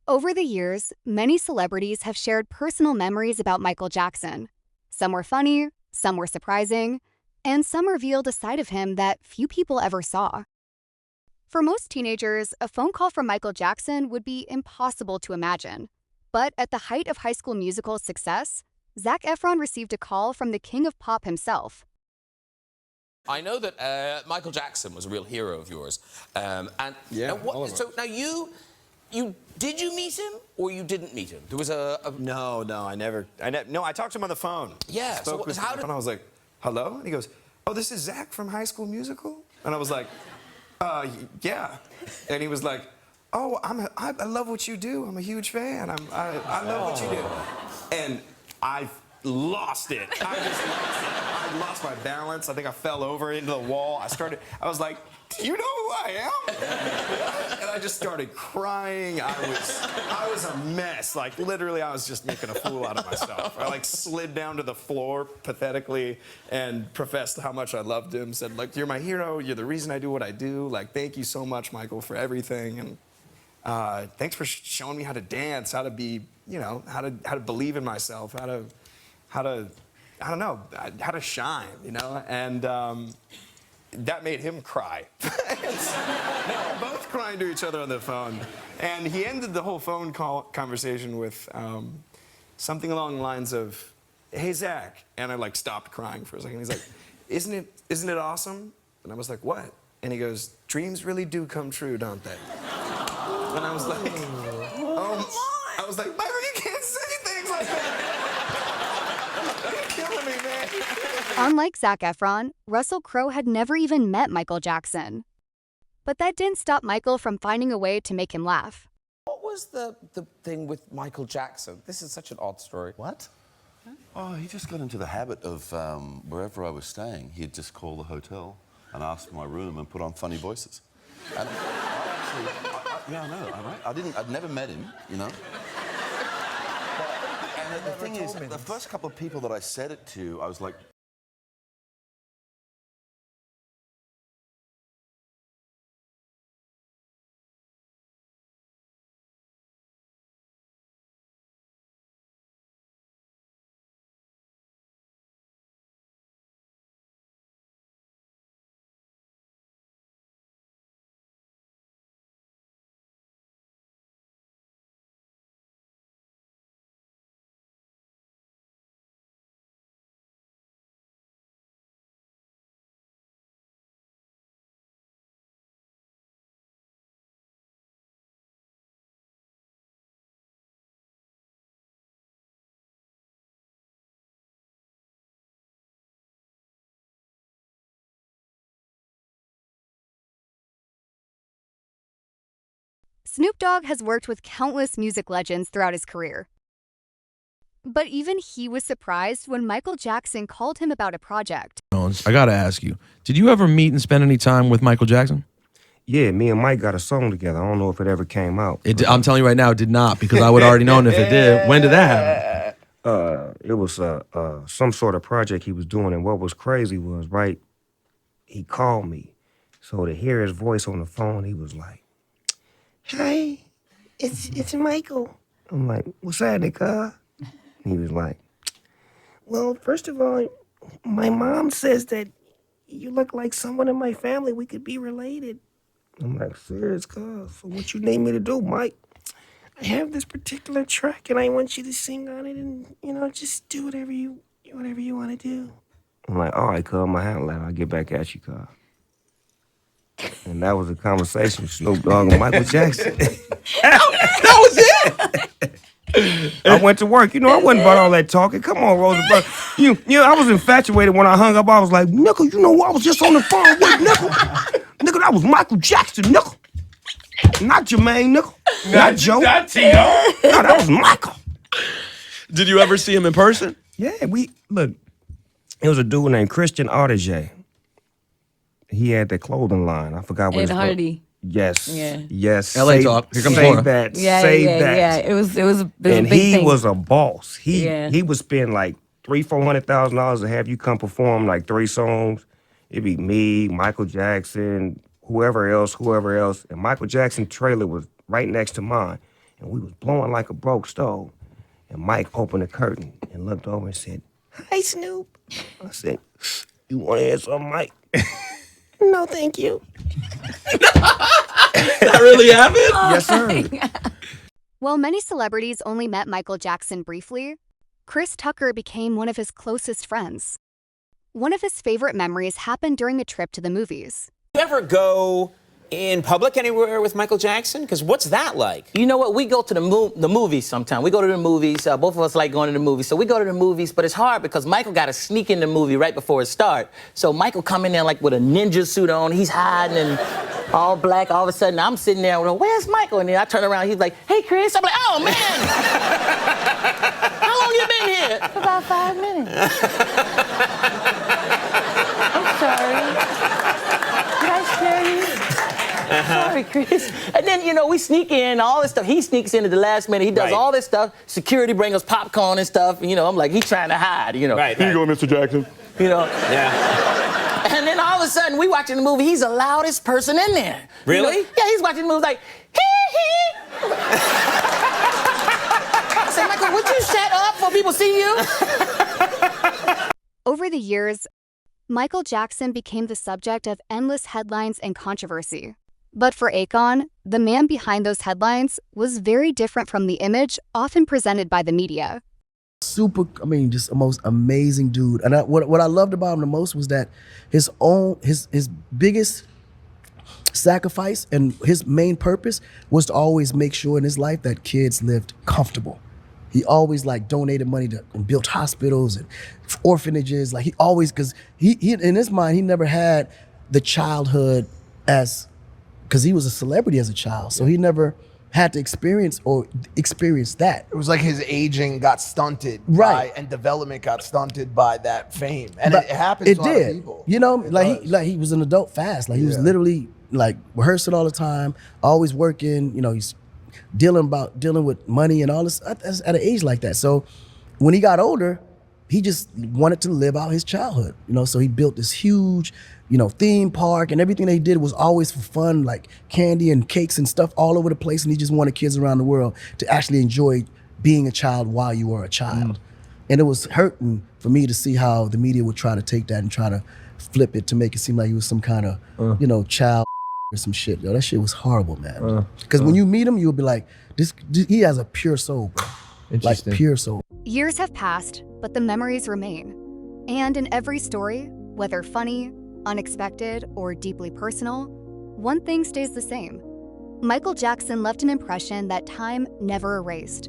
Over the years, many celebrities have shared personal memories about Michael Jackson. Some were funny, some were surprising, and some revealed a side of him that few people ever saw. For most teenagers, a phone call from Michael Jackson would be impossible to imagine. But at the height of High School Musical's success, Zac Efron received a call from the king of pop himself. I know that Michael Jackson was a real hero of yours, and Yeah, all of so now did you meet him or you didn't meet him? There was No, I talked to him on the phone. Yeah, so Spoke with him on the phone. I was like, hello? And he goes, oh, this is Zac from High School Musical? And I was like, yeah. And he was like, oh, I love what you do. I'm a huge fan. I love what you do. And I lost it. I just lost it. I lost my balance. I think I fell over into the wall. I was like, do you know who I am? And I just started crying. I was a mess. Like, literally, I was just making a fool out of myself. I, like, slid down to the floor pathetically and professed how much I loved him. Said, like, you're my hero. You're the reason I do what I do. Like, thank you so much, Michael, for everything. And thanks for showing me how to dance, how to be, you know, how to believe in myself, how to I don't know, how to shine, you know? And that made him cry. They were both crying to each other on the phone. And he ended the whole phone call conversation with something along the lines of, hey, Zac. And I, like, stopped crying for a second. He's like, isn't it awesome? And I was like, what? And he goes, dreams really do come true, don't they? And I was like, I was like, Michael, you can't say things like that. You're killing me, man. Unlike Zac Efron, Russell Crowe had never even met Michael Jackson. But that didn't stop Michael from finding a way to make him laugh. what was the thing with Michael Jackson? This is such an odd story. What? Oh, he just got into the habit of wherever I was staying, he'd just call the hotel and ask for my room and put on funny voices. And I know, I'd never met him, you know. And the thing is, the first couple of people that I said it to, I was like, Snoop Dogg has worked with countless music legends throughout his career. But even he was surprised when Michael Jackson called him about a project. I gotta ask you, did you ever meet and spend any time with Michael Jackson? Yeah, me and Mike got a song together. I don't know if it ever came out. I'm telling you right now, it did not, because I would already known if it did. When did that happen? It was some sort of project he was doing, and what was crazy was, right, he called me. So to hear his voice on the phone, he was like, "Hi, it's Michael." I'm like, "What's that, nigga?" He was like, "Well, first of all, my mom says that you look like someone in my family. We could be related." I'm like, "Serious, cuz? So what you need me to do, Mike?" "I have this particular track, and I want you to sing on it, and just do whatever you want to do." I'm like, "All right, cuz, I'm gonna handle that. I'll get back at you, cuz." And that was a conversation with Snoop Dogg and Michael Jackson. That was it. I went to work. I wasn't about all that talking. Come on, Rosenberg. I was infatuated when I hung up. I was like, "Nickel, I was just on the phone with Nickel. Nickel, that was Michael Jackson, Nickel. Not Jermaine, Nickel. Not Joe. Not T.O. No, that was Michael." Did you ever see him in person? Yeah, look, it was a dude named Christian Audige. He had that clothing line. I forgot what Ed it's called. Hardy. Yes. Yeah. Yes. LA talk. Here comes Save Florida. that. Yeah, Save yeah, that. yeah. It was a big And he thing. was a boss. He Yeah. would spend like $300,000-$400,000 to have you come perform like 3 songs. It'd be me, Michael Jackson, whoever else. And Michael Jackson's trailer was right next to mine. and we was blowing like a broke stove. And Mike opened the curtain and looked over and said, "Hi, Snoop." I said, "You want to hear something, Mike?" "No, thank you." That really happened? Yes, sir. While many celebrities only met Michael Jackson briefly, Chris Tucker became one of his closest friends. One of his favorite memories happened during a trip to the movies. You ever go in public anywhere with Michael Jackson? Because what's that like? You know what? We go to the movies sometimes. We go to the movies. Both of us like going to the movies. So we go to the movies, but it's hard because Michael got to sneak in the movie right before it starts. So Michael come in there like with a ninja suit on. He's hiding and all black. All of a sudden, I'm sitting there, where's Michael? And then I turn around. He's like, "Hey, Chris." I'm like, "Oh, man. How long you been here?" "About 5 minutes." "I'm sorry. Did I scare you?" "Sorry, Chris." And then, we sneak in, all this stuff. He sneaks in at the last minute. He does all this stuff. Security bring us popcorn and stuff. I'm like, he's trying to hide, Right. Here you go, Mr. Jackson. Yeah. And then all of a sudden, we watching the movie. He's the loudest person in there. Really? Yeah, he's watching the movie like, hee. I said, "Michael, would you shut up before people see you?" Over the years, Michael Jackson became the subject of endless headlines and controversy. But for Akon, the man behind those headlines was very different from the image often presented by the media. Just the most amazing dude. And what I loved about him the most was that his biggest sacrifice and his main purpose was to always make sure in his life that kids lived comfortable. He always donated money to and built hospitals and orphanages. He always, because he in his mind, he never had the childhood because he was a celebrity as a child. So he never had to experience that. It was like his aging got stunted, Right. and development got stunted by that fame, and it happens to a lot of people. He was an adult fast. He was literally rehearsing all the time, always working. He's dealing with money and all this at an age like that. So when he got older, he just wanted to live out his childhood. So he built this huge, theme park, and everything they did was always for fun, like candy and cakes and stuff all over the place. And he just wanted kids around the world to actually enjoy being a child while you were a child. And it was hurting for me to see how the media would try to take that and try to flip it to make it seem like he was some kind of, child or some shit. That shit was horrible, man. Because when you meet him, you'll be like, he has a pure soul, bro. Interesting. Pure soul. Years have passed, but the memories remain. And in every story, whether funny, unexpected, or deeply personal, one thing stays the same. Michael Jackson left an impression that time never erased.